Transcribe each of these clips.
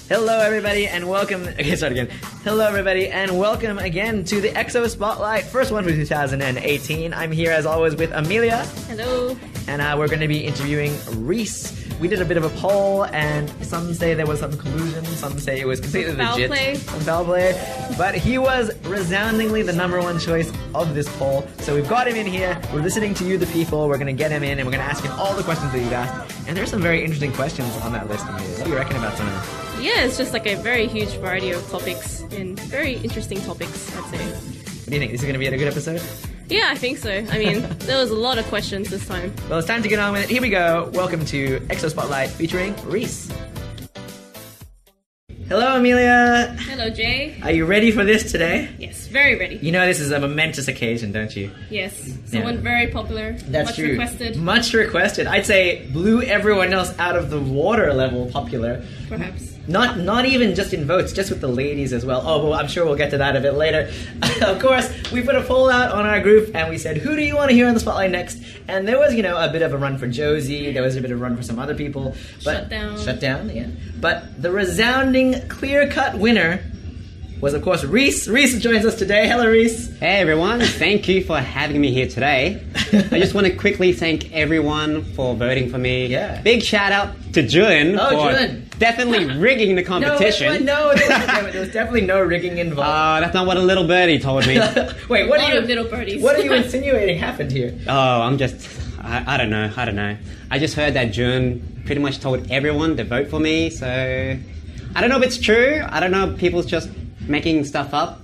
Hello everybody and welcome Hello everybody and welcome again to the EXO Spotlight, first one for 2018. I'm here as always with Amelia. Hello. And we're going to be interviewing Reese. We did a bit of a poll and some say there was some collusion, some say it was completely legit. Some foul play. But he was resoundingly the number one choice of this poll. So we've got him in here, we're listening to you the people, we're going to get him in and we're going to ask him all the questions that you've asked. And there's some very interesting questions on that list, Amelia. What do you reckon about some of them? Yeah, it's just like a very huge variety of topics and very interesting topics, I'd say. What do you think? This is going to be a good episode? Yeah, I think so. I mean, there was a lot of questions this time. Well, it's time to get on with it. Here we go. Welcome to EXO Spotlight featuring Reese. Hello, Amelia. Hello, Jay. Are you ready for this today? Yes, very ready. You know this is a momentous occasion, don't you? Yes, someone very popular. That's much true. Requested. Much requested. I'd say blew everyone else out of the water level popular. Perhaps. Not even just in votes, just with the ladies as well. Oh, well, I'm sure we'll get to that a bit later. Of course, we put a poll out on our group and we said, who do you want to hear on the spotlight next? And there was, a bit of a run for Josie. There was a bit of a run for some other people. But Shut down, yeah. But the resounding, clear-cut winner was, of course, Reese. Reese joins us today. Hello, Reese. Hey, everyone. Thank you for having me here today. I just want to quickly thank everyone for voting for me. Yeah. Big shout out to Jun for definitely rigging the competition. No, there was definitely no rigging involved. That's not what a little birdie told me. Wait, what are you... little birdies. What are you insinuating happened here? Oh, I don't know. I just heard that Jun pretty much told everyone to vote for me, so... I don't know if it's true. I don't know if people's just making stuff up,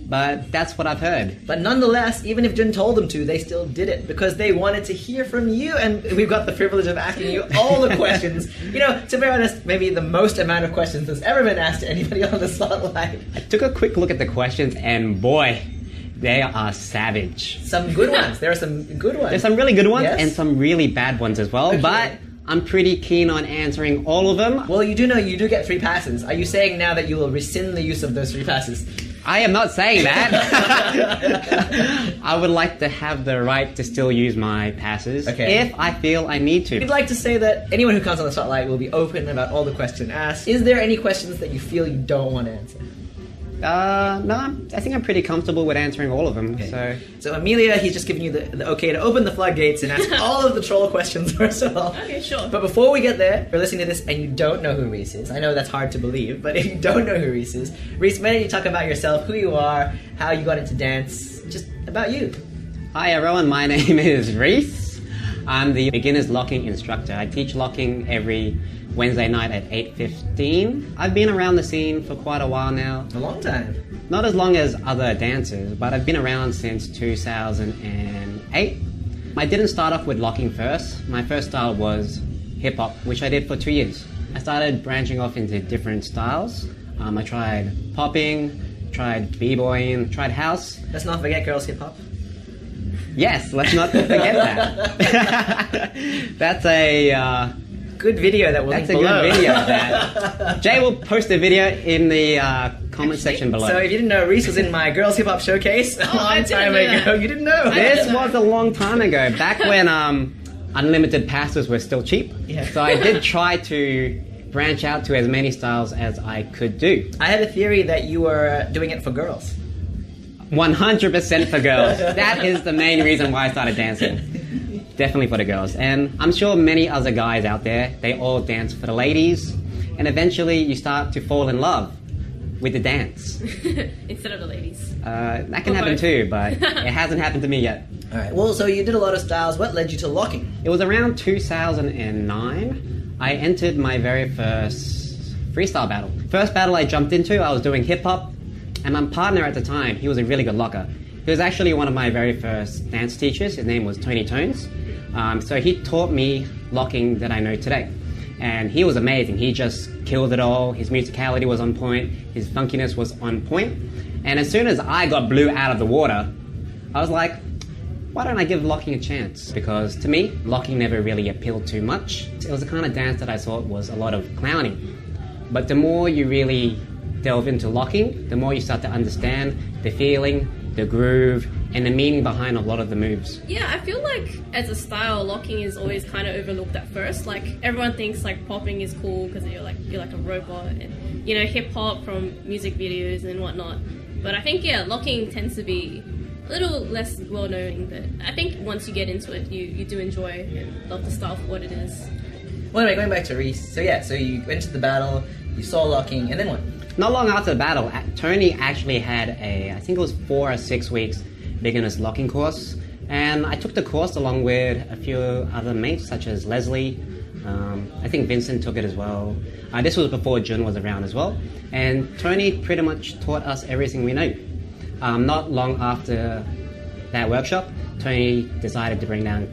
but that's what I've heard. But nonetheless, even if Jun told them to, they still did it because they wanted to hear from you, and we've got the privilege of asking you all the questions. To be honest, maybe the most amount of questions that's ever been asked to anybody on the Spotlight. I took a quick look at the questions, and boy, they are savage. Some good ones. There are some good ones. There's some really good ones, yes, and some really bad ones as well, but I'm pretty keen on answering all of them. Well, you do get free passes. Are you saying now that you will rescind the use of those free passes? I am not saying that. I would like to have the right to still use my passes if I feel I need to. We'd like to say that anyone who comes on the Spotlight will be open about all the questions asked. Is there any questions that you feel you don't want to answer? No, I think I'm pretty comfortable with answering all of them. Okay. So Amelia, he's just giving you the okay to open the floodgates and ask all of the troll questions first of all. Okay, sure. But before we get there, you're listening to this and you don't know who Reese is. I know that's hard to believe, but if you don't know who Reese is, Reese, why don't you talk about yourself, who you are, how you got into dance, just about you. Hi everyone, my name is Reese. I'm the beginner's locking instructor. I teach locking every Wednesday night at 8:15. I've been around the scene for quite a while now. A long time. Not as long as other dancers, but I've been around since 2008. I didn't start off with locking first. My first style was hip-hop, which I did for 2 years. I started branching off into different styles. I tried popping, tried b-boying, tried house. Let's not forget girls hip-hop. Yes, let's not forget that. That's a... good video that will link below. That's a good video. That Jay will post the video in the comment section below. So if you didn't know, Reese was in my Girls Hip Hop Showcase a long time ago. You didn't know. This was a long time ago, back when unlimited passes were still cheap. Yeah. So I did try to branch out to as many styles as I could do. I had a theory that you were doing it for girls. 100% for girls. That is the main reason why I started dancing. Definitely for the girls. And I'm sure many other guys out there, they all dance for the ladies. And eventually you start to fall in love with the dance. Instead of the ladies. That can happen too, but it hasn't happened to me yet. Alright, well, so you did a lot of styles. What led you to locking? It was around 2009. I entered my very first freestyle battle. First battle I jumped into, I was doing hip-hop. And my partner at the time, he was a really good locker. He was actually one of my very first dance teachers. His name was Tony Tones. So he taught me locking that I know today. And he was amazing. He just killed it all. His musicality was on point. His funkiness was on point. And as soon as I got blew out of the water, I was like, why don't I give locking a chance? Because to me, locking never really appealed too much. It was the kind of dance that I thought was a lot of clowning. But the more you really delve into locking, the more you start to understand the feeling, the groove, and the meaning behind a lot of the moves. Yeah, I feel like as a style, locking is always kind of overlooked at first. Like everyone thinks like popping is cool because you're like a robot, and hip hop from music videos and whatnot. But I think locking tends to be a little less well known. But I think once you get into it, you do enjoy and love the style for what it is. Well, anyway, going back to Reese. So you went to the battle, you saw locking, and then what? Not long after the battle, Tony actually had I think it was 4 or 6 weeks beginner's locking course, and I took the course along with a few other mates such as Leslie. I think Vincent took it as well. This was before Jun was around as well, and Tony pretty much taught us everything we know. Not long after that workshop, Tony decided to bring down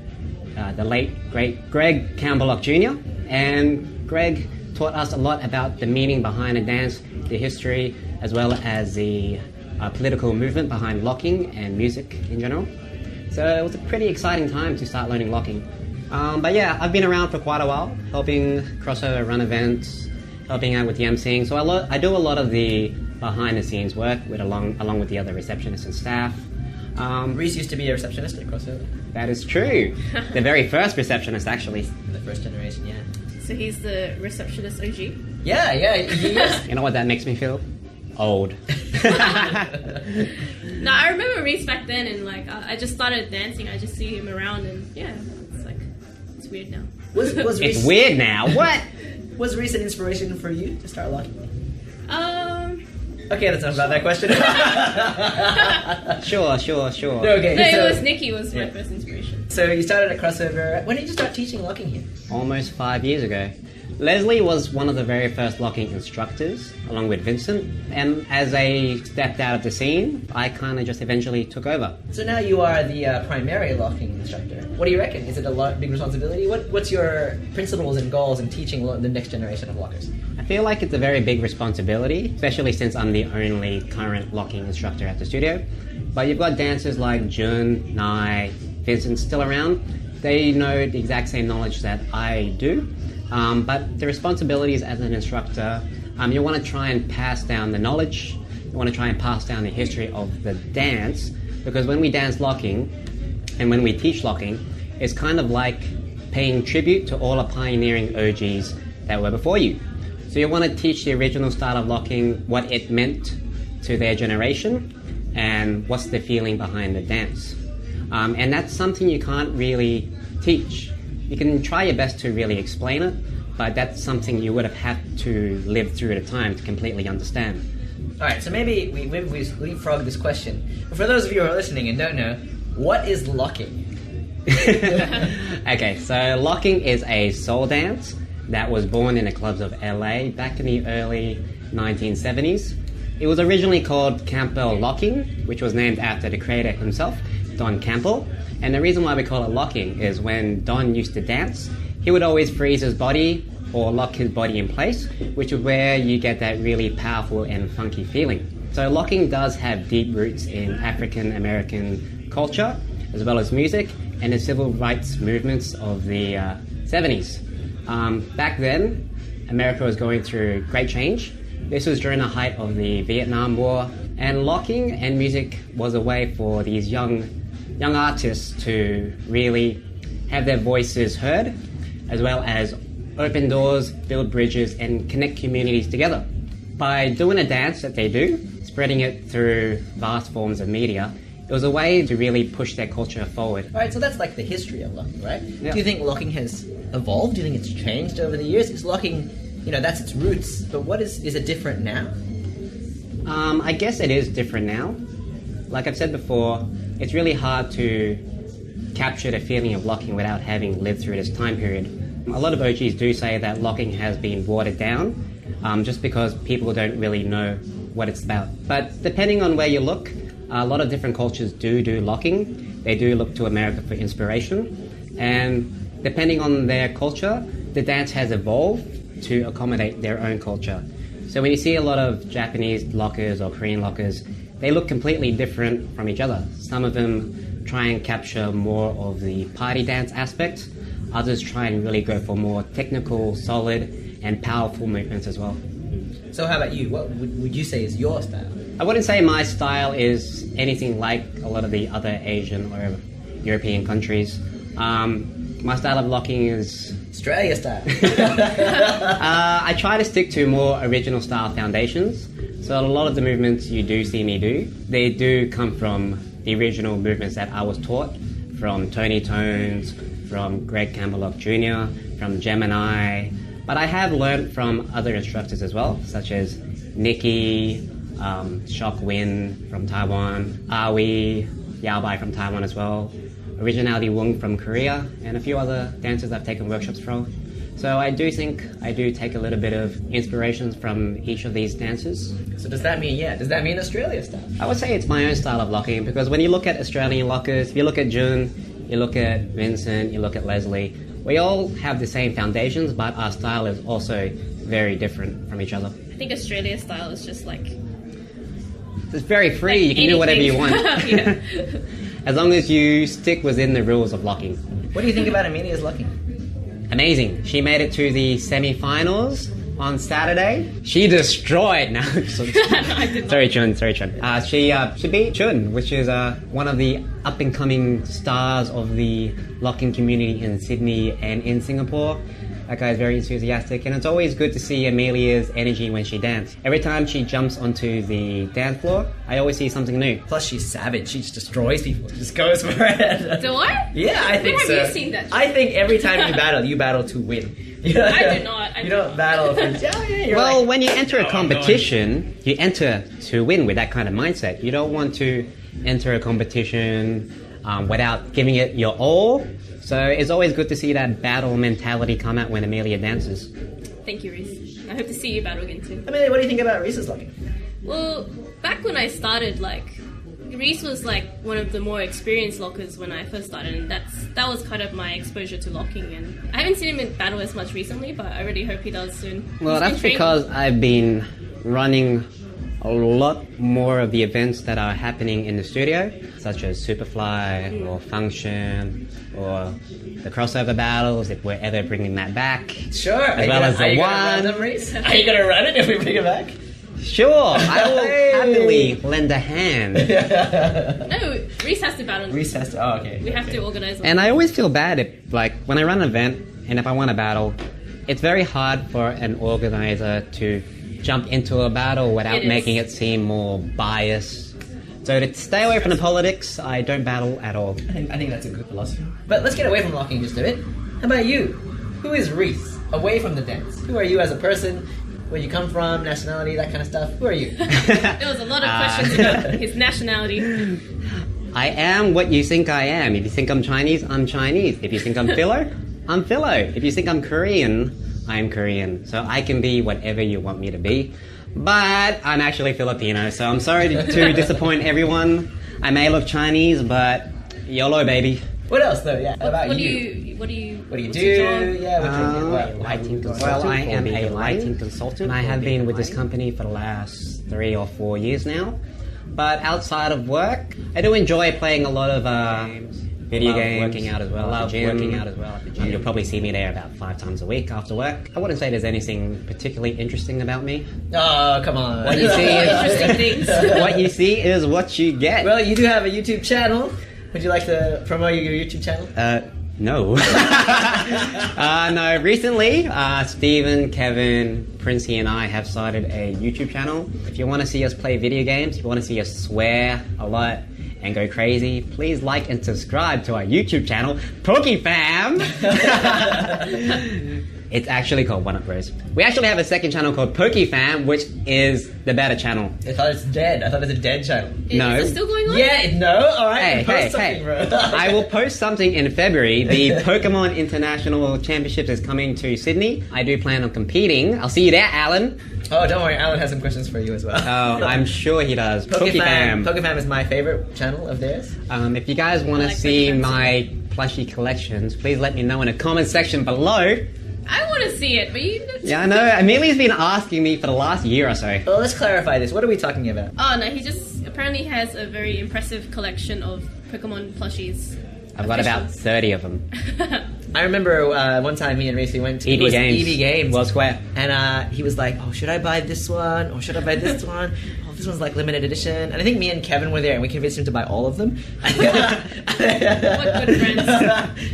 the late great Greg Campbell Jr. and Greg taught us a lot about the meaning behind a dance, the history, as well as the political movement behind locking and music in general. So it was a pretty exciting time to start learning locking. But yeah, I've been around for quite a while, helping crossover run events, helping out with the emceeing. So I do a lot of the behind the scenes work along with the other receptionists and staff. Reese used to be a receptionist at Crossover. That is true. The very first receptionist, actually. The first generation, yeah. So he's the receptionist OG? Yeah, he is. You know what that makes me feel? Old. No, I remember Reese back then, and I just started dancing. I just see him around, and it's weird now. Was Reese, it's weird now. What? Was Reese an inspiration for you to start locking? Okay, that's not about that question. Sure. No, okay. No, it was Nikki was my first inspiration. So you started at Crossover. When did you start teaching locking here? Almost 5 years ago. Leslie was one of the very first locking instructors, along with Vincent. And as they stepped out of the scene, I kind of just eventually took over. So now you are the primary locking instructor. What do you reckon? Is it a big responsibility? What's your principles and goals in teaching the next generation of lockers? I feel like it's a very big responsibility, especially since I'm the only current locking instructor at the studio. But you've got dancers like Jun, Nai, Vincent still around. They know the exact same knowledge that I do. But the responsibilities as an instructor, you want to try and pass down the knowledge, you want to try and pass down the history of the dance, because when we dance locking and when we teach locking, it's kind of like paying tribute to all the pioneering OGs that were before you. So you want to teach the original style of locking, what it meant to their generation, and what's the feeling behind the dance. And that's something you can't really teach. You can try your best to really explain it, but that's something you would have had to live through at a time to completely understand. Alright, so maybe we leapfrog this question. But for those of you who are listening and don't know, what is locking? Okay, so locking is a soul dance that was born in the clubs of LA back in the early 1970s. It was originally called Campbell Locking, which was named after the creator himself, Don Campbell. And the reason why we call it locking is when Don used to dance, he would always freeze his body or lock his body in place, which is where you get that really powerful and funky feeling. So locking does have deep roots in African American culture, as well as music and the civil rights movements of the 70s. Back then, America was going through great change. This was during the height of the Vietnam War, and locking and music was a way for these young artists to really have their voices heard, as well as open doors, build bridges, and connect communities together. By doing a dance that they do, spreading it through vast forms of media, it was a way to really push their culture forward. Alright, so that's like the history of locking, right? Yeah. Do you think locking has evolved? Do you think it's changed over the years? Is locking, that's its roots, but what is it different now? I guess it is different now. Like I've said before, it's really hard to capture the feeling of locking without having lived through this time period. A lot of OGs do say that locking has been watered down, just because people don't really know what it's about. But depending on where you look, a lot of different cultures do locking. They do look to America for inspiration. And depending on their culture, the dance has evolved to accommodate their own culture. So when you see a lot of Japanese lockers or Korean lockers, they look completely different from each other. Some of them try and capture more of the party dance aspect. Others try and really go for more technical, solid, and powerful movements as well. So how about you? What would you say is your style? I wouldn't say my style is anything like a lot of the other Asian or European countries. My style of locking is... Australia style. I try to stick to more original style foundations. So a lot of the movements you do see me do, they do come from the original movements that I was taught from Tony Tones, from Greg Campbellock Jr., from Gemini. But I have learned from other instructors as well, such as Nikki, Shock Win from Taiwan, Aoi, Yao Bai from Taiwan as well, Originality Wong from Korea, and a few other dancers I've taken workshops from. So I do think I do take a little bit of inspirations from each of these dancers. So does that mean Australia style? I would say it's my own style of locking, because when you look at Australian lockers, if you look at Jun, you look at Vincent, you look at Leslie, we all have the same foundations, but our style is also very different from each other. I think Australia style is just like... It's very free, like you can do whatever you want. Yeah. As long as you stick within the rules of locking. What do you think about Amelia's locking? Amazing. She made it to the semi-finals on Saturday. She destroyed. No, I did not. Sorry, Chun. She beat Chun, which is one of the up-and-coming stars of the locking community in Sydney and in Singapore. That guy is very enthusiastic, and it's always good to see Amelia's energy when she dances. Every time she jumps onto the dance floor, I always see something new. Plus, she's savage. She just destroys people. She just goes for it. Do I? Yeah, I think When so. have you seen that? I think every time you battle to win. You know? I do not. You don't battle for... you're Well, like, when you enter a competition, you enter to win with that kind of mindset. You don't want to enter a competition without giving it your all. So it's always good to see that battle mentality come out when Amelia dances. Thank you, Reese. I hope to see you battle again too. Amelia, what do you think about Reese's locking? Well, back when I started, Reese was one of the more experienced lockers when I first started, and that was kind of my exposure to locking. And I haven't seen him in battle as much recently, but I really hope he does soon. Well, He's that's been training. because I've been running a lot more of the events that are happening in the studio, such as Superfly or Function or the crossover battles, if we're ever bringing that back. Sure. As well as the one. Are you going to run it if we bring it back? Sure, I will happily lend a hand. No, Reese has to battle. Reese has to... Oh, okay. We have to organize one. And I always feel bad if, when I run an event and if I want to battle, it's very hard for an organizer to jump into a battle without making it seem more biased. So to stay away from the politics, I don't battle at all. I think that's a good philosophy. But let's get away from locking just a bit. How about you? Who is Reese? Away from the dance. Who are you as a person? Where you come from, nationality, that kind of stuff. Who are you? There was a lot of questions about his nationality. I am what you think I am. If you think I'm Chinese, I'm Chinese. If you think I'm Philo, I'm Philo. If you think I'm Korean, I'm Korean. So I can be whatever you want me to be. But I'm actually Filipino, so I'm sorry to disappoint everyone. I may look Chinese, but YOLO, baby. What else, though? Yeah. About What do you? What do you what's do? your job? Yeah. Lighting consultant. Well, I am a lighting consultant. I have been with this company for the last 3 or 4 years now. But outside of work, I do enjoy playing a lot of video games. Working out as well. I love working out as well at the gym. You'll probably see me there about 5 times a week after work. I wouldn't say there's anything particularly interesting about me. Oh, come on. What you see Interesting things. what you see is what you get. Well, you do have a YouTube channel. Would you like to promote your YouTube channel? No. No, recently, Stephen, Kevin, Princey and I have started a YouTube channel. If you want to see us play video games, if you want to see us swear a lot and go crazy, please like and subscribe to our YouTube channel, PokeFam. It's actually called One Up Bros. We actually have a second channel called PokeFam, which is the better channel. I thought it's dead. I thought it's a dead channel. No. Is it still going on? Yeah, no? Alright, Hey, post something, bro. I will post something in February. The Pokemon International Championships is coming to Sydney. I do plan on competing. I'll see you there, Alan. Oh, don't worry, Alan has some questions for you as well. Oh, I'm sure he does. PokeFam. PokeFam. PokeFam is my favorite channel of theirs. If you guys want I to like see PokeFam my plushie collections, please let me know in the comment section below. I want to see it, but you... Yeah, I know. Amelia's been asking me for the last year or so. Well, let's clarify this. What are we talking about? Oh, no, he just apparently has a very impressive collection of Pokemon plushies. I've got about 30 of them. I remember one time me and Reese went to EB Games. EB Games. World Square. And he was like, oh, should I buy this one? Or should I buy this one? Oh, this one's like limited edition. And I think me and Kevin were there and we convinced him to buy all of them. What good friends.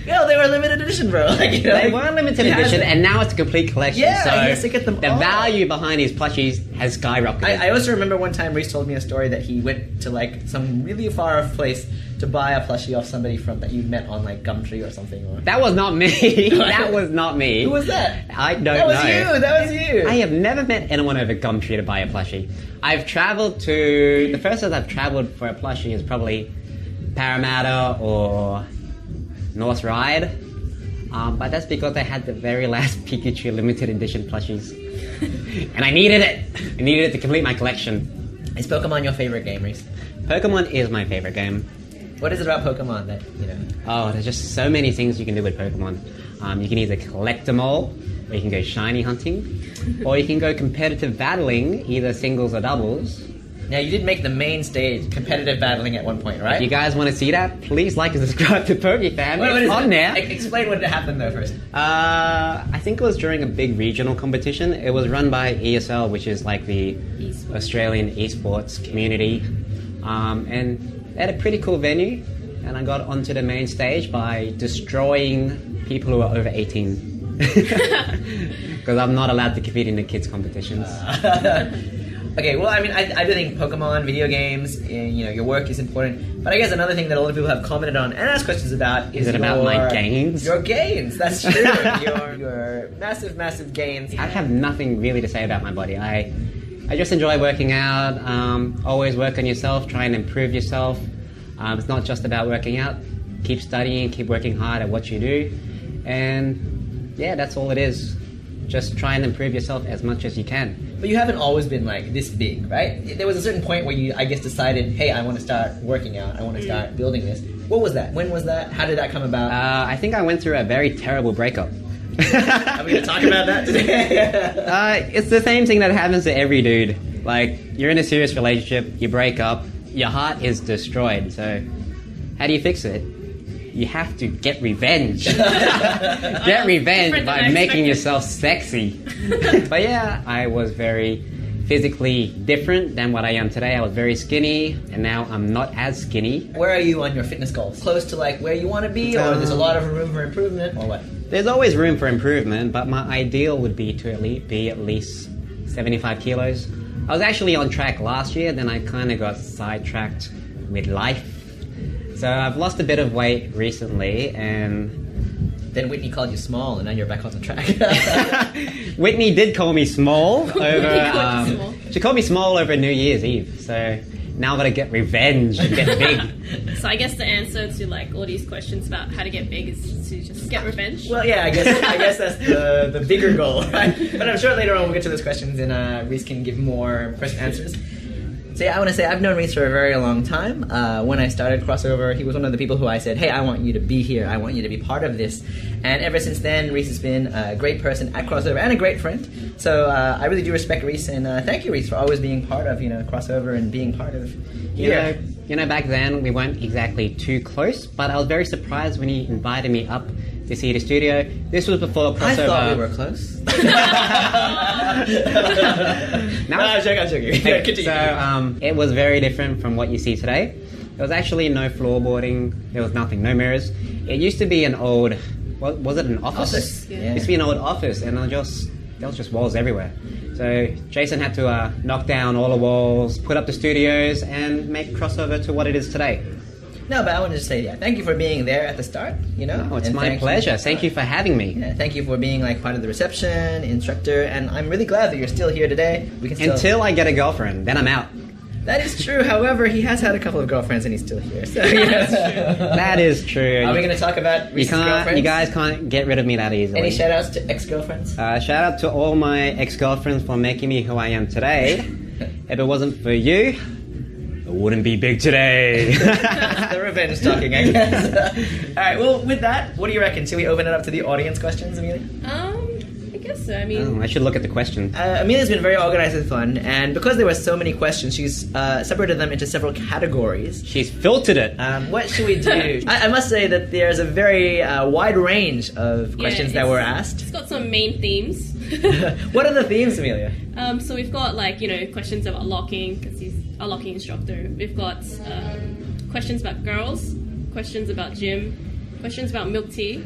No, they were limited edition, bro. Like, you know, They were limited edition, and now it's a complete collection. Yeah, so he has to get them the all. value behind his plushies has skyrocketed. I also remember one time Reese told me a story that he went to like some really far off place to buy a plushie off somebody from that you met on like Gumtree or something. Or... That was not me. That was not me. Who was that? I don't That was know. you. That was you. I have never met anyone over Gumtree to buy a plushie. I've travelled to... The furthest I've travelled for a plushie is probably Parramatta or North Ryde. But that's because I had the very last Pikachu limited edition plushies. And I needed it. I needed it to complete my collection. Is Pokemon your favorite game, Reese? Pokemon is my favourite game. What is it about Pokemon that, you know... Oh, there's just so many things you can do with Pokemon. You can either collect them all, or you can go shiny hunting, or you can go competitive battling, either singles or doubles. Now, you did make the main stage competitive battling at one point, right? If you guys want to see that, please like and subscribe to PokeFam. What It's is on it? there. Explain what happened though first. I think it was during a big regional competition. It was run by ESL, which is like the Australian esports community. And they had a pretty cool venue, and I got onto the main stage by destroying people who are over 18. Because I'm not allowed to compete in the kids' competitions. Okay, well, I mean, I do think Pokemon, video games, you know, your work is important. But I guess another thing that a lot of people have commented on and asked questions about is it about my gains? Your gains, that's true. your massive, massive gains. I have nothing really to say about my body. I just enjoy working out. Always work on yourself, try and improve yourself. It's not just about working out. Keep studying, keep working hard at what you do. And yeah, that's all it is. Just try and improve yourself as much as you can. But you haven't always been like this big, right? There was a certain point where you, I guess, decided, hey, I want to start working out. I want to start building this. What was that? When was that? How did that come about? I think I went through a very terrible breakup. Are we going to talk about that today? It's the same thing that happens to every dude. Like, you're in a serious relationship, you break up, your heart is destroyed. So, how do you fix it? You have to get revenge. Get revenge by making yourself sexy. But yeah, I was very physically different than what I am today. I was very skinny, and now I'm not as skinny. Where are you on your fitness goals? Close to like where you want to be, or there's a lot of room for improvement, or what? There's always room for improvement, but my ideal would be to be at least 75 kilos. I was actually on track last year, then I kind of got sidetracked with life. So I've lost a bit of weight recently, and... Then Whitney called you small, and now you're back on the track. Whitney did call me small over... Small. She called me small over New Year's Eve, so now I've got to get revenge and get big. So I guess the answer to like all these questions about how to get big is to just get revenge. Well, yeah, I guess that's the bigger goal, right? But I'm sure later on we'll get to those questions, and Reese can give more question answers. So yeah, I want to say I've known Reese for a very long time. When I started Crossover, he was one of the people who I said, hey, I want you to be here. I want you to be part of this. And ever since then, Reese has been a great person at Crossover and a great friend. So I really do respect Reese, and thank you, Reese, for always being part of, you know, Crossover and being part of here. You know, back then we weren't exactly too close, but I was very surprised when he invited me up to see the studio. This was before Crossover. I thought we were close. I'm joking. Continue. So it was very different from what you see today. There was actually no floorboarding. There was nothing, no mirrors. It used to be an old, what was it, an office? Yeah. It used to be an old office, and there was just walls everywhere. So Jason had to knock down all the walls, put up the studios, and make Crossover to what it is today. No, but I want to just say, yeah, thank you for being there at the start, you know? Oh, it's and my pleasure. Thank you for having me. Yeah, thank you for being like part of the reception, instructor, and I'm really glad that you're still here today. We can still... Until I get a girlfriend, then I'm out. That is true. However, he has had a couple of girlfriends and he's still here. So, yeah. That is true. Are we going to talk about Reese's girlfriends? You guys can't get rid of me that easily. Any shout outs to ex-girlfriends? Shout out to all my ex-girlfriends for making me who I am today. If it wasn't for you, I wouldn't be big today. That's the revenge talking, I guess. Alright, well, with that, what do you reckon? Should we open it up to the audience questions, Amelia? I guess so. I mean, I should look at the question. Amelia's been very organized and fun, and because there were so many questions, she's separated them into several categories. She's filtered it. What should we do? I must say that there's a very wide range of questions that were asked. It's got some main themes. What are the themes, Amelia? So we've got questions about locking, because he's a locking instructor. We've got questions about girls, questions about gym, questions about milk tea.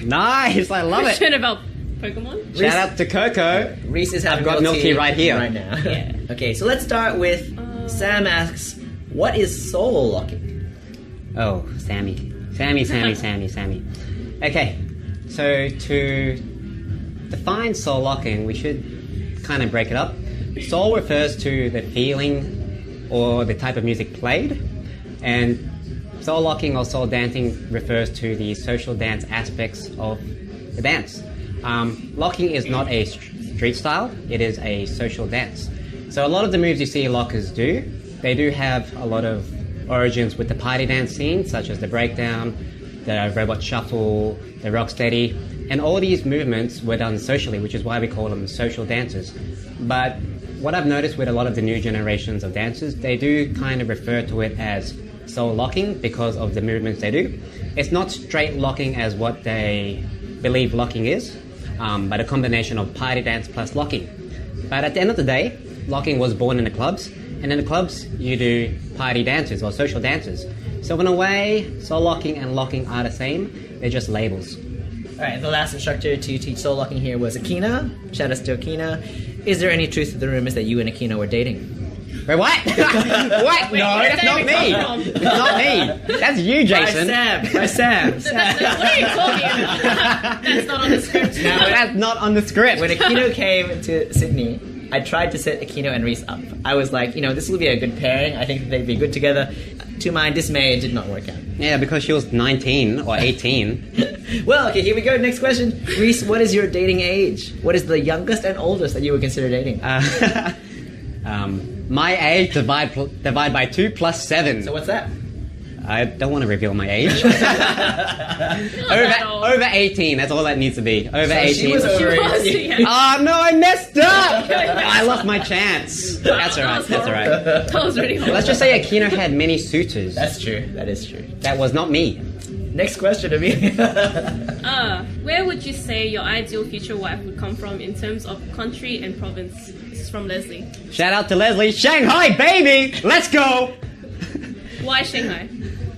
Nice, I love it. Question about Pokemon. Shout out to Coco. Reese is having I've got milk tea right here. right now. Yeah. Okay, so let's start with Sam asks, what is soul locking? Oh, Sammy. Okay, so to define soul locking, we should kind of break it up. Soul refers to the feeling or the type of music played, and soul locking or soul dancing refers to the social dance aspects of the dance. Locking is not a street style, it is a social dance. So a lot of the moves you see lockers do, they do have a lot of origins with the party dance scene, such as the breakdown, the robot shuffle, the rocksteady, and all these movements were done socially, which is why we call them social dances. But what I've noticed with a lot of the new generations of dancers, they do kind of refer to it as soul locking because of the movements they do. It's not straight locking as what they believe locking is, but a combination of party dance plus locking. But at the end of the day, locking was born in the clubs, and in the clubs you do party dances or social dances. So in a way, soul locking and locking are the same, they're just labels. Alright, the last instructor to teach soul locking here was Akina. Shout out to Akina. Is there any truth to the rumors that you and Akina were dating? Wait, what? What? Wait, No, where's that's that not even me. come from? It's not me. That's you, Jason. By Sam. That's what are you talking about? That's not on the script. No, that's not on the script. When Aquino came to Sydney, I tried to set Aquino and Reese up. I was like, this will be a good pairing. I think they'd be good together. To my dismay, it did not work out. Yeah, because she was 19 or 18. Well, okay, here we go. Next question. Reese, what is your dating age? What is the youngest and oldest that you would consider dating? My age divide by 2 plus 7. So what's that? I don't want to reveal my age. Not over 18, that's all that needs to be. Over 18. She was over She was, 18. yeah. Oh no, I messed up! I lost my chance. That's alright, that's alright. That was really hard. Let's just say Aquino had many suitors. That's true. That is true. That was not me. Next question, Amelia. Where would you say your ideal future wife would come from in terms of country and province? This is from Leslie. Shout out to Leslie. Shanghai, baby! Let's go! Why Shanghai?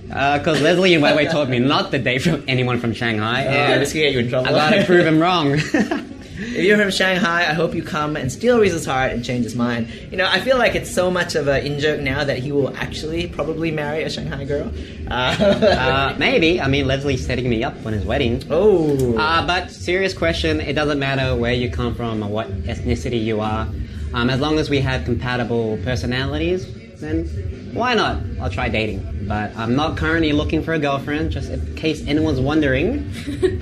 Because Leslie and Weiwei told me not to date from anyone from Shanghai. And this could get you in trouble. I gotta prove him wrong. If you're from Shanghai, I hope you come and steal Reese's heart and change his mind. I feel like it's so much of an in-joke now that he will actually probably marry a Shanghai girl. Maybe. I mean, Leslie's setting me up on his wedding. Oh. But serious question, it doesn't matter where you come from or what ethnicity you are. As long as we have compatible personalities, then why not? I'll try dating. But I'm not currently looking for a girlfriend, just in case anyone's wondering.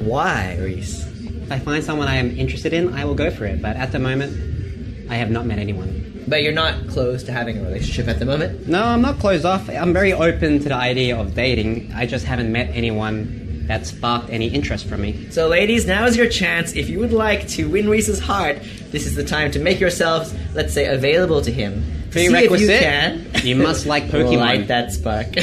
Why, Reese? If I find someone I am interested in, I will go for it. But at the moment, I have not met anyone. But you're not close to having a relationship at the moment? No, I'm not closed off. I'm very open to the idea of dating. I just haven't met anyone that sparked any interest from me. So ladies, now is your chance. If you would like to win Reese's heart, this is the time to make yourselves, let's say, available to him. Prerequisite, See if you can. You must like Pokemon. Light that spark.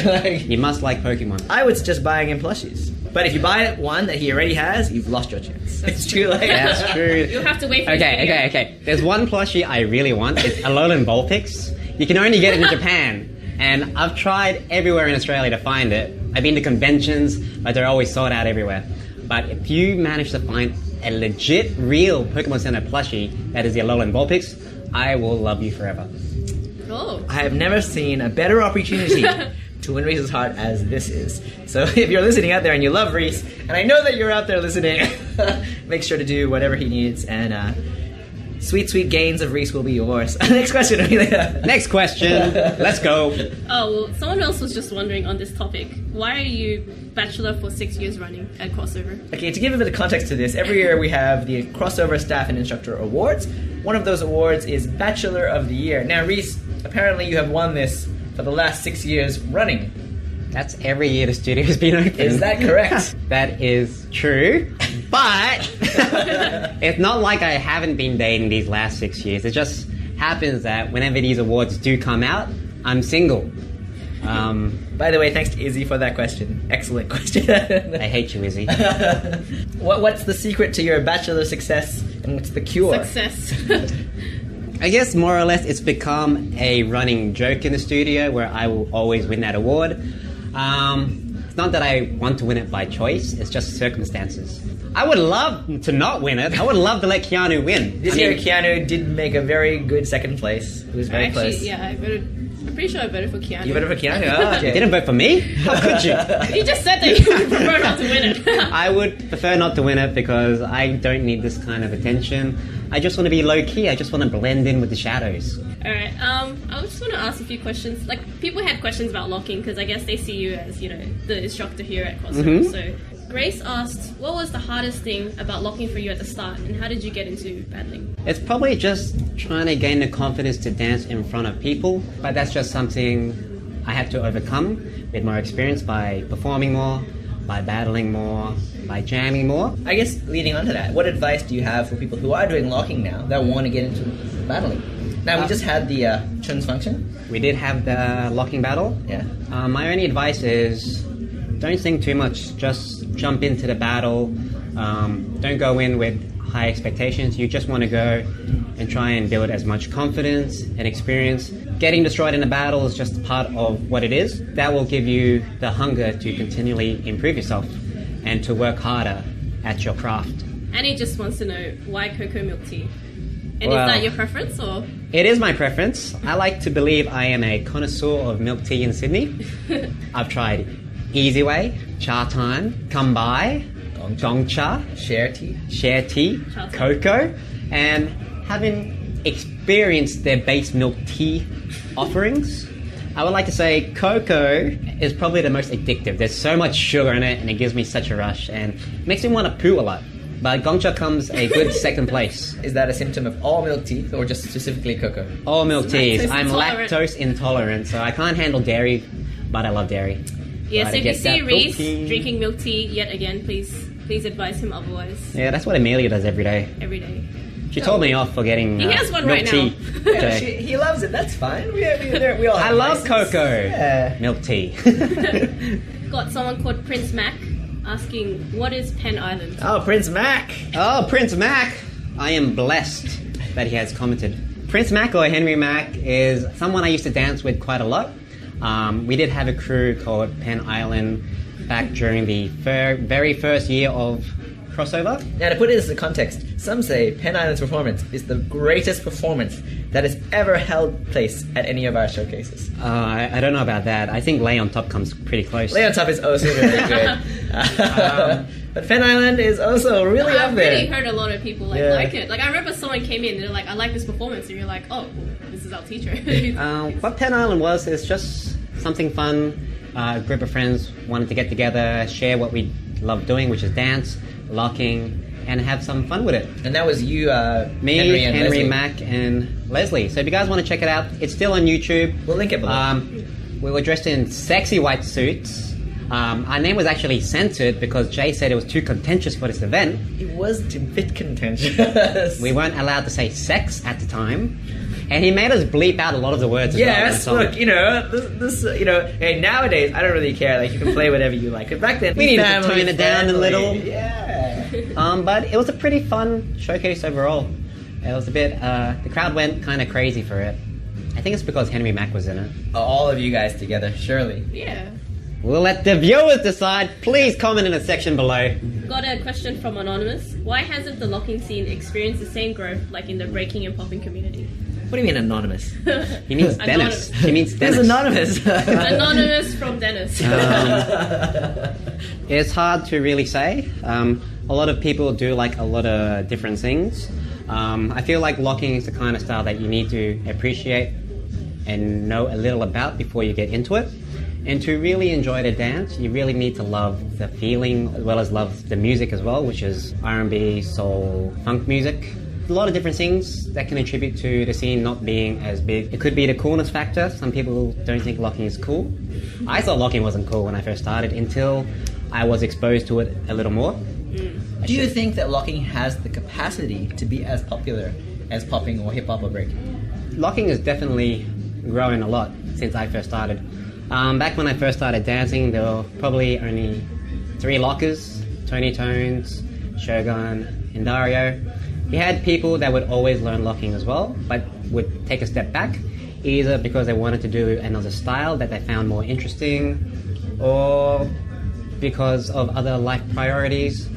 You must like Pokemon. I would suggest buying him plushies. But if you buy one that he already has, you've lost your chance. It's too late. That's true. You'll have to wait for his video. Okay. There's one plushie I really want. It's Alolan Vulpix. You can only get it in Japan. And I've tried everywhere in Australia to find it. I've been to conventions, but they're always sold out everywhere. But if you manage to find a legit, real Pokemon Center plushie that is the Alolan Vulpix, I will love you forever. Oh. I have never seen a better opportunity to win Reese's heart as this is. So if you're listening out there and you love Reese, and I know that you're out there listening, make sure to do whatever he needs, and sweet, sweet gains of Reese will be yours. Next question, Amelia. Next question. Let's go. Oh, well, someone else was just wondering on this topic. Why are you Bachelor for 6 years running at Crossover? Okay, to give a bit of context to this, every year we have the Crossover Staff and Instructor Awards. One of those awards is Bachelor of the Year. Now, Reese, apparently you have won this for the last 6 years running. That's every year the studio's been open. Is that correct? That is true, but it's not like I haven't been dating these last 6 years. It just happens that whenever these awards do come out, I'm single. By the way, thanks to Izzy for that question. Excellent question. I hate you, Izzy. What's the secret to your bachelor success, and what's the cure? Success. I guess more or less it's become a running joke in the studio where I will always win that award. It's not that I want to win it by choice, it's just circumstances. I would love to not win it. I would love to let Keanu win. This year, Keanu did make a very good second place. It was very close. Yeah, I'm pretty sure I voted for Keanu. You voted for Keanu? Oh, okay. You didn't vote for me? How could you? You just said that you would prefer not to win it. I would prefer not to win it because I don't need this kind of attention. I just want to be low-key. I just want to blend in with the shadows. Alright, I just want to ask a few questions. Like, people had questions about locking because I guess they see you as, the instructor here at Crossover. So, Grace asked, what was the hardest thing about locking for you at the start, and how did you get into battling? It's probably just trying to gain the confidence to dance in front of people, but that's just something I had to overcome with more experience by performing more, by battling more, by jamming more. I guess leading on to that, what advice do you have for people who are doing locking now that want to get into battling? Now, we just had the Chun's function. We did have the locking battle. Yeah. My only advice is don't think too much. Just jump into the battle. Don't go in with high expectations. You just want to go and try and build as much confidence and experience. Getting destroyed in a battle is just part of what it is. That will give you the hunger to continually improve yourself and to work harder at your craft. Annie just wants to know why cocoa milk tea. And Well, is that your preference, or? It is my preference. I like to believe I am a connoisseur of milk tea in Sydney. I've tried Easy Way, Cha Time, Come By, Gong Cha, Share tea. Share Tea, Cha Time. Cocoa, and having experienced their base milk tea offerings, I would like to say cocoa is probably the most addictive. There's so much sugar in it and it gives me such a rush and makes me want to poo a lot. But Gongcha comes a good second place. Is that a symptom of all milk tea, or just specifically cocoa? All milk teas. Lactose I'm intolerant. lactose intolerant, so I can't handle dairy, but I love dairy. Yeah, Gotta so if you get see that Reese protein. drinking milk tea yet again, please advise him otherwise Yeah, that's what Amelia does every day. every day. She told me off for getting He has one milk right tea now. Yeah, today. he loves it. That's fine. We all I have love vices. cocoa. Yeah. Milk tea. Got someone called Prince Mac asking, what is Penn Island? Oh, Prince Mac. Oh, Prince Mac! I am blessed that he has commented. Prince Mac, or Henry Mac, is someone I used to dance with quite a lot. We did have a crew called Penn Island back during the very first year of Crossover. Now, to put this in context, some say Penn Island's performance is the greatest performance that has ever held place at any of our showcases. I don't know about that. I think Lay on Top comes pretty close. Lay on Top is also very good. But Penn Island is also really up I've there. really heard a lot of people Yeah. like it. Like, I remember someone came in and they're like, I like this performance, and you're like, oh, this is our teacher. What Penn Island was is just something fun. A group of friends wanted to get together, share what we love doing, which is dance, locking, and have some fun with it. And that was you, Me, Henry, and Leslie. Mac, and Leslie. So if you guys want to check it out, it's still on YouTube. We'll link it below. We were dressed in sexy white suits. Our name was actually censored because Jay said it was too contentious for this event. It was a bit contentious. We weren't allowed to say sex at the time. And he made us bleep out a lot of the words as well in the Yes, song. look, this hey, nowadays, I don't really care. Like, you can play whatever you like. But back then, We needed to family tone it down a friendly. little. Yeah. But it was a pretty fun showcase overall. It was a bit, the crowd went kind of crazy for it. I think it's because Henry Mac was in it. All of you guys together, surely. Yeah. We'll let the viewers decide. Please comment in the section below. Got a question from Anonymous. Why hasn't the locking scene experienced the same growth like in the breaking and popping community? What do you mean anonymous? He means Dennis. He means Who's Dennis. anonymous? Anonymous from Dennis. It's hard to really say. A lot of people do like a lot of different things. I feel like locking is the kind of style that you need to appreciate and know a little about before you get into it. And to really enjoy the dance, you really need to love the feeling as well as love the music as well, which is R&B, soul, funk music. a lot of different things that can attribute to the scene not being as big. It could be the coolness factor. Some people don't think locking is cool. I thought locking wasn't cool when I first started until I was exposed to it a little more. Do you think that locking has the capacity to be as popular as popping or hip-hop or break? Locking is definitely growing a lot since I first started. Back when I first started dancing, there were probably only 3 lockers: Tony Tones, Shogun, and Dario. You had people that would always learn locking as well, but would take a step back, either because they wanted to do another style that they found more interesting, or because of other life priorities.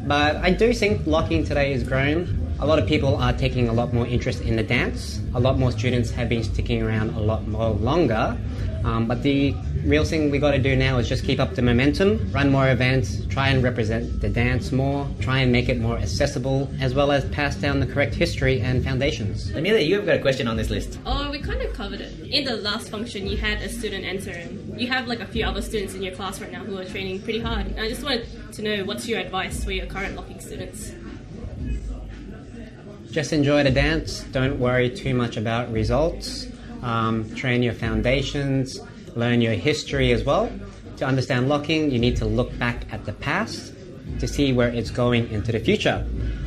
But I do think locking today is growing. A lot of people are taking a lot more interest in the dance. A lot more students have been sticking around a lot more longer. But the real thing we got to do now is just keep up the momentum, run more events, try and represent the dance more, try and make it more accessible, as well as pass down the correct history and foundations. Amelia, you've got a question on this list. Oh, we kind of covered it. In the last function, you had a student enter, and you have like a few other students in your class right now who are training pretty hard. And I just wanted to know, what's your advice for your current locking students? Just enjoy the dance. Don't worry too much about results. Train your foundations, learn your history as well. To understand locking, you need to look back at the past to see where it's going into the future.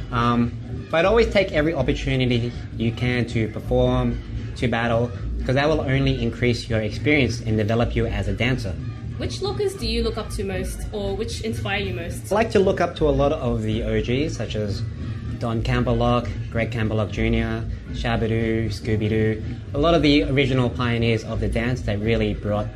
But always take every opportunity you can to perform, to battle, because that will only increase your experience and develop you as a dancer. Which lockers do you look up to most, or which inspire you most? I like to look up to a lot of the OGs, such as Don Campbellock, Greg Campbellock Jr., Shabadoo, Scooby-Doo, a lot of the original pioneers of the dance that really brought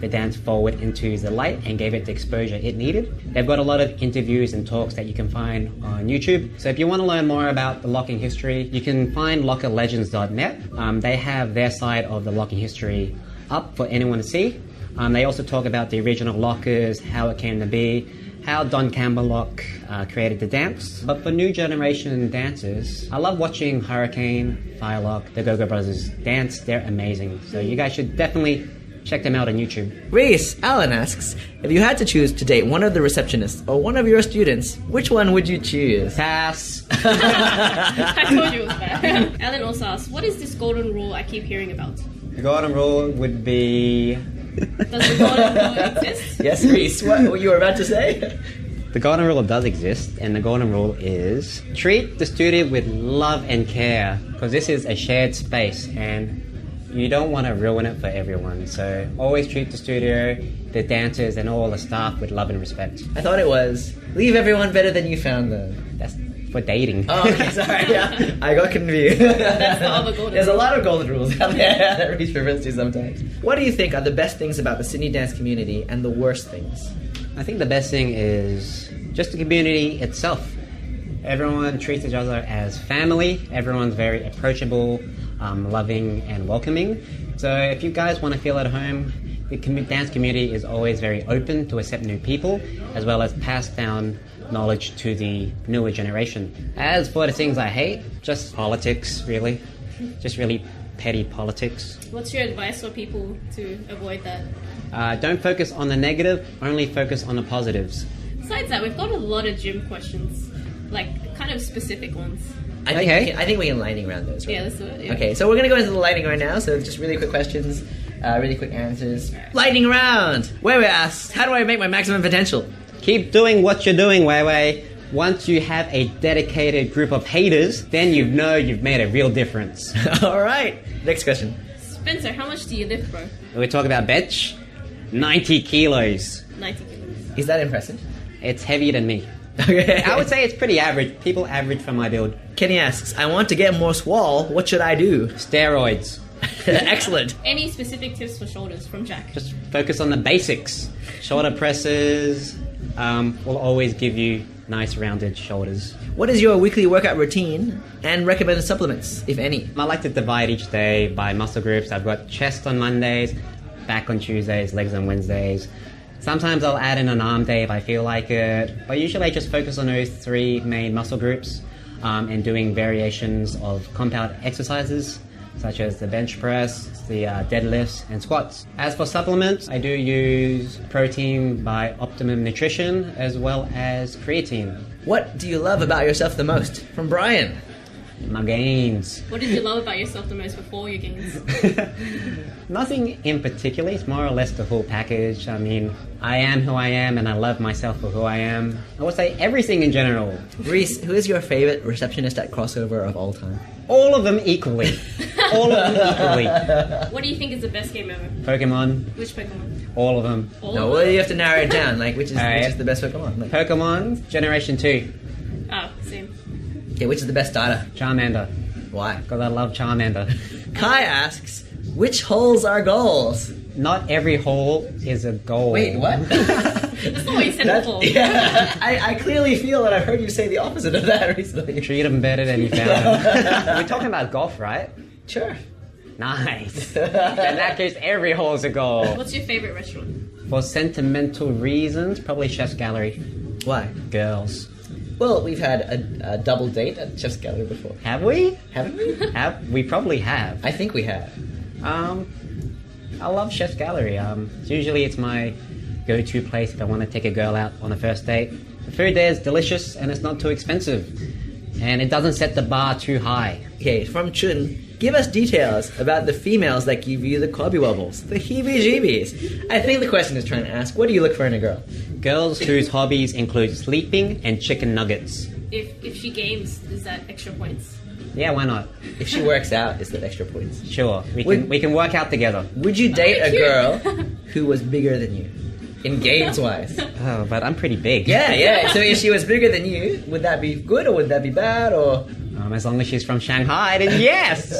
the dance forward into the light and gave it the exposure it needed. They've got a lot of interviews and talks that you can find on YouTube. So if you want to learn more about the locking history, you can find lockerlegends.net. They have their side of the locking history up for anyone to see. They also talk about the original lockers, how it came to be, how Don Campbellock created the dance. But for new generation dancers, I love watching Hurricane, Firelock, the Go-Go Brothers dance. They're amazing. So you guys should definitely check them out on YouTube. Reese, Alan asks, if you had to choose to date one of the receptionists or one of your students, which one would you choose? Pass. I told you it was bad. Alan also asks, what is this golden rule I keep hearing about? The golden rule would be... Does the golden rule exist? Yes, Reese, what you were about to say? The golden rule does exist, and the golden rule is treat the studio with love and care, because this is a shared space and you don't want to ruin it for everyone. So always treat the studio, the dancers, and all the staff with love and respect. I thought it was leave everyone better than you found them. That's for dating. Oh, okay, sorry. Yeah, I got confused. That's the other golden There's rule. a lot of golden rules out there that Reese refers to sometimes. What do you think are the best things about the Sydney dance community and the worst things? I think the best thing is just the community itself. Everyone treats each other as family. Everyone's very approachable, loving, and welcoming. So if you guys want to feel at home, the dance community is always very open to accept new people, as well as pass down knowledge to the newer generation. As for the things I hate, just politics, really. Just really petty politics. What's your advice for people to avoid that? Don't focus on the negative, only focus on the positives. Besides that, we've got a lot of gym questions, like kind of specific ones. I think we can lightning round those. Right? Yeah, let's do it. Yeah. Okay, so we're going to go into the lightning right now. So just really quick questions, really quick answers. Lightning round, where we asked, how do I make my maximum potential? Keep doing what you're doing, Wei Wei. Once you have a dedicated group of haters, then you know you've made a real difference. All right, next question. Spencer, how much do you lift, bro? We talk about bench, 90 kilos. 90 kilos. Is that impressive? It's heavier than me. Okay. I would say it's pretty average. People average for my build. Kenny asks, I want to get more swole. What should I do? Steroids. Excellent. Any specific tips for shoulders from Jack? Just focus on the basics. Shoulder presses will always give you nice rounded shoulders. What is your weekly workout routine and recommended supplements, if any? I like to divide each day by muscle groups. I've got chest on Mondays, back on Tuesdays, legs on Wednesdays. Sometimes I'll add in an arm day if I feel like it, but usually I just focus on those 3 main muscle groups and doing variations of compound exercises such as the bench press, the deadlifts and squats. As for supplements, I do use protein by Optimum Nutrition as well as creatine. What do you love about yourself the most? From Brian. My gains. What did you love about yourself the most before your gains? Nothing in particular. It's more or less the whole package. I mean, I am who I am, and I love myself for who I am. I would say everything in general. Reese, who is your favorite receptionist at Crossover of all time? All of them equally. All of them equally. What do you think is the best game ever? Pokemon. Which Pokemon? All of them. All No, of well, them? you have to narrow it down. Like, which is Alright. the best Pokemon? Like, Pokemon Generation 2. Oh, same. okay, which is the best starter? Charmander. Why? Because I love Charmander. Kai asks, which holes are goals? Not every hole is a goal. Wait, what? That's not what you said before. Yeah, I clearly feel that I've heard you say the opposite of that recently. Treat them better than you found them. We're talking about golf, right? Sure. Nice. In that case, every hole is a goal. What's your favorite restaurant? For sentimental reasons, probably Chef's Gallery. Why? Girls. Well, we've had a double date at Chef's Gallery before. Have we? Haven't we? We probably have. I think we have. I love Chef's Gallery. Usually it's my go-to place if I want to take a girl out on a first date. The food there is delicious and it's not too expensive. And it doesn't set the bar too high. Okay, from Chun, give us details about the females that give you the cobby wobbles, the heebie-jeebies. I think the question is trying to ask, what do you look for in a girl? Girls whose hobbies include sleeping and chicken nuggets. If she games, is that extra points? Yeah, why not? If she works out, is that extra points? Sure, Would- we can work out together. Would you date a cute. girl who was bigger than you? In games-wise. Oh, but I'm pretty big. Yeah. So if she was bigger than you, would that be good or would that be bad or... As long as she's from Shanghai, then yes!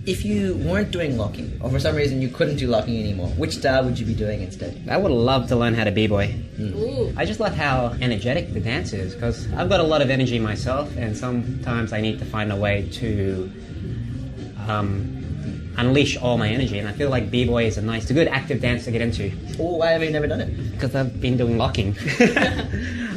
If you weren't doing locking, or for some reason you couldn't do locking anymore, which style would you be doing instead? I would love to learn how to b-boy. Ooh. I just love how energetic the dance is, because I've got a lot of energy myself, and sometimes I need to find a way to unleash all my energy, and I feel like b-boy is a good active dance to get into. Oh, why have you never done it? Because I've been doing locking.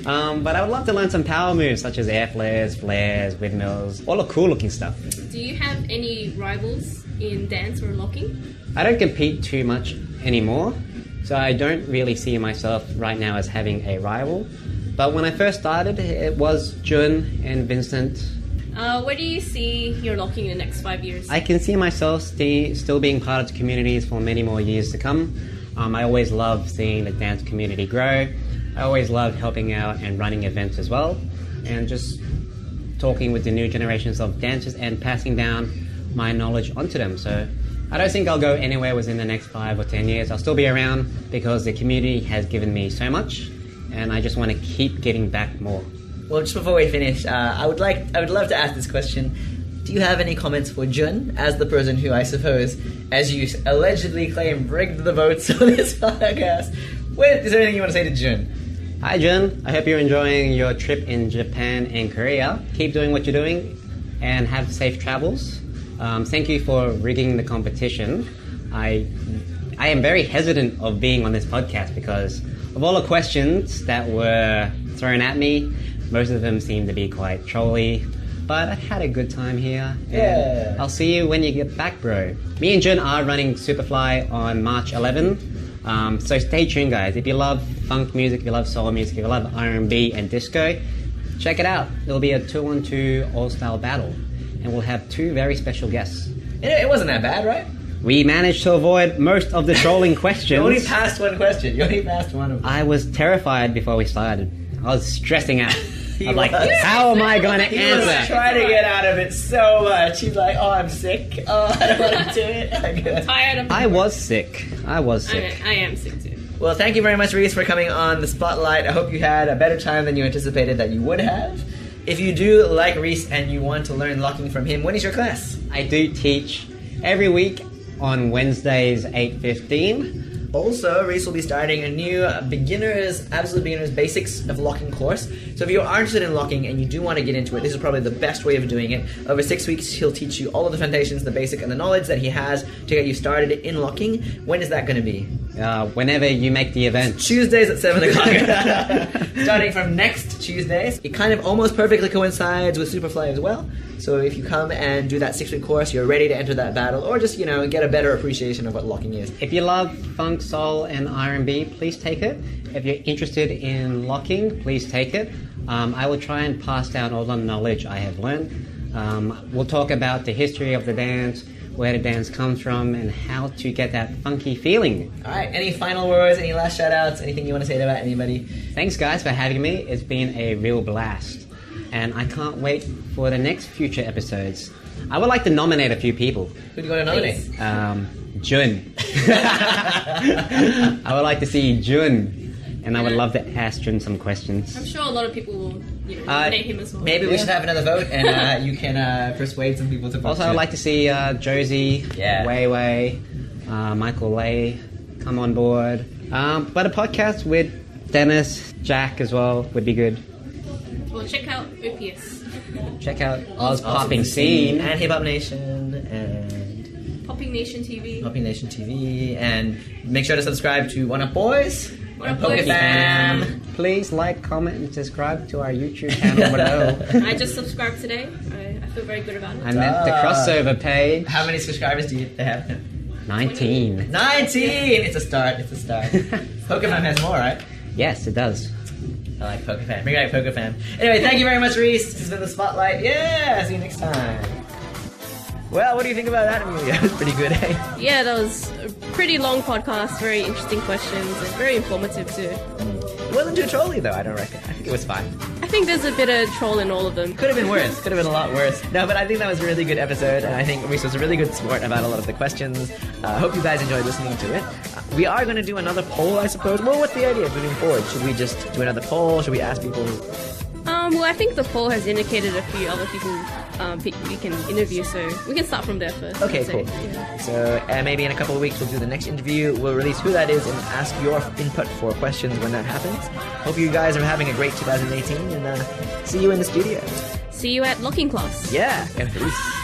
But I would love to learn some power moves, such as air flares, windmills, all the cool looking stuff. Do you have any rivals in dance or locking? I don't compete too much anymore, so I don't really see myself right now as having a rival. But when I first started, it was Jun and Vincent. Where do you see your locking in the next 5 years? I can see myself still being part of the communities for many more years to come. I always love seeing the dance community grow. I always love helping out and running events as well, and just talking with the new generations of dancers and passing down my knowledge onto them. So I don't think I'll go anywhere within the next 5 or 10 years. I'll still be around because the community has given me so much, and I just want to keep giving back more. Well, just before we finish, I would love to ask this question. Do you have any comments for Jun, as the person who I suppose, as you allegedly claim, rigged the votes on this podcast? Is there anything you want to say to Jun? Hi Jun, I hope you're enjoying your trip in Japan and Korea. Keep doing what you're doing and have safe travels. Thank you for rigging the competition. I am very hesitant of being on this podcast because of all the questions that were thrown at me. Most of them seem to be quite trolly, but I had a good time here. Yeah. I'll see you when you get back, bro. Me and Jun are running Superfly on March 11. So stay tuned, guys. If you love funk music, if you love soul music, if you love R&B and disco, check it out. It'll be a 2-on-2 all-style battle, and we'll have 2 very special guests. It wasn't that bad, right? We managed to avoid most of the trolling questions. You only passed one question. You only passed one of them. I was terrified before we started. I was stressing out. He I'm like, was. how am I going to He was answer? trying to get out of it so much. He's like, oh, I'm sick. Oh, I don't want to do it. Tired of I was sick. I am sick too. Well, thank you very much, Reese, for coming on the Spotlight. I hope you had a better time than you anticipated that you would have. If you do like Reese and you want to learn locking from him, when is your class? I do teach every week on Wednesdays 8:15. Also, Reese will be starting a new absolute beginners basics of locking course. So if you are interested in locking and you do want to get into it, this is probably the best way of doing it. Over 6 weeks, he'll teach you all of the foundations, the basic, and the knowledge that he has to get you started in locking. When is that going to be? Whenever you make the event. Tuesdays at 7 o'clock. Starting from next Tuesdays. It kind of almost perfectly coincides with Superfly as well. So if you come and do that 6-week course, you're ready to enter that battle, or just, get a better appreciation of what locking is. If you love funk, soul, and R&B, please take it. If you're interested in locking, please take it. I will try and pass down all the knowledge I have learned. We'll talk about the history of the dance, where the dance comes from, and how to get that funky feeling. All right, any final words, any last shout-outs, anything you want to say about anybody? Thanks, guys, for having me. It's been a real blast. And I can't wait for the next future episodes. I would like to nominate a few people. Who do you want to nominate? Jun. I would like to see Jun. And I would love to ask Jun some questions. I'm sure a lot of people will, nominate him as well. Maybe we should have another vote, and you can persuade some people to vote. Also, I'd like to see Josie, Yeah. Wei Wei, Michael Lay come on board. But a podcast with Dennis, Jack as well would be good. Well, check out OPS. Check out Oz Popping Scene. And Hip Hop Nation, and Popping Nation TV. Popping Nation TV, and make sure to subscribe to One Up Boys. One Up Poke Boys. Fam. Please like, comment, and subscribe to our YouTube channel below. I just subscribed today. I feel very good about it. I meant the crossover page. How many subscribers do they have? 19. 19! It's a start, it's a start. Pokefam has more, right? Yes, it does. I like Pokefam. Bring back Pokefam. Anyway, thank you very much, Reese. This has been the Spotlight. Yeah, see you next time. Well, what do you think about that, Amelia? It was pretty good, eh? Yeah, that was a pretty long podcast. Very interesting questions and very informative too. It wasn't too trolly, though, I don't reckon. I think it was fine. I think there's a bit of troll in all of them. Could have been worse. Could have been a lot worse. No, but I think that was a really good episode, and I think Reese was a really good sport about a lot of the questions. I hope you guys enjoyed listening to it. We are going to do another poll, I suppose. Well, what's the idea moving forward? Should we just do another poll? Should we ask people? Well, I think the poll has indicated a few other people we can interview, so we can start from there first. Okay, I'd say. cool. Yeah. So maybe in a couple of weeks we'll do the next interview. We'll release who that is and ask your input for questions when that happens. Hope you guys are having a great 2018, and see you in the studio. See you at locking class. Yeah, and peace.